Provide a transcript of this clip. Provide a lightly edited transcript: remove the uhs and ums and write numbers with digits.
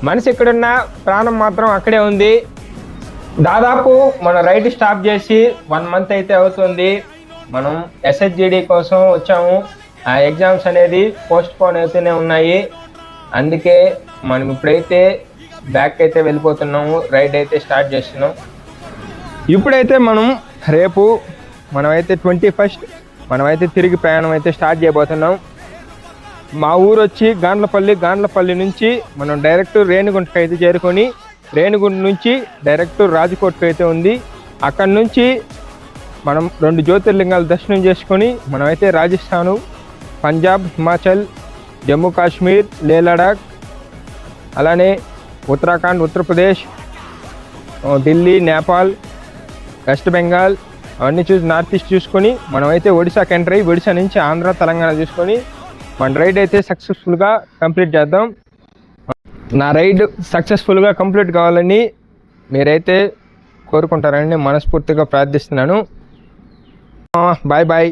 మనిషి ఎక్కడున్నా ప్రాణం మాత్రం అక్కడే ఉంది. దాదాపు మన రైడ్ స్టాప్ చేసి 1 మంత్ అయితే అవుతుంది. మనం SHGD కోసం వచ్చాము. ఆ ఎగ్జామ్స్ అనేది పోస్ట్ పోన్ అవుతూనే ఉన్నాయి. అందుకే మనం ఇప్పుడైతే బ్యాక్ అయితే వెళ్ళిపోతున్నాము. రైడ్ అయితే స్టార్ట్ చేస్తున్నాం. ఇప్పుడైతే రేపు మనమైతే 21st మనమైతే తిరిగి ప్రయాణం అయితే స్టార్ట్ చేయబోతున్నాం. మా ఊరు వచ్చి గాండ్లపల్లి నుంచి మనం డైరెక్ట్ రేణిగుంటకి అయితే చేరుకొని రేణిగుంట నుంచి డైరెక్ట్ రాజకోట్కి అయితే ఉంది. అక్కడి నుంచి మనం 2 జ్యోతిర్లింగాలు దర్శనం చేసుకొని మనమైతే రాజస్థాను, పంజాబ్, హిమాచల్, జమ్మూ కాశ్మీర్, లే లడాక్, అలానే ఉత్తరాఖండ్, ఉత్తరప్రదేశ్, ఢిల్లీ, నేపాల్, వెస్ట్ బెంగాల్ అవన్నీ చూసి నార్త్ ఈస్ట్ చూసుకొని మనమైతే ఒడిశాకి ఎంటర్ అయ్యి ఒడిశా నుంచి ఆంధ్ర, తెలంగాణ చూసుకొని మన రైడ్ అయితే సక్సెస్ఫుల్గా కంప్లీట్ చేద్దాం. నా రైడ్ సక్సెస్ఫుల్గా కంప్లీట్ కావాలని మీరైతే కోరుకుంటారని మనస్ఫూర్తిగా ప్రార్థిస్తున్నాను. Bye bye.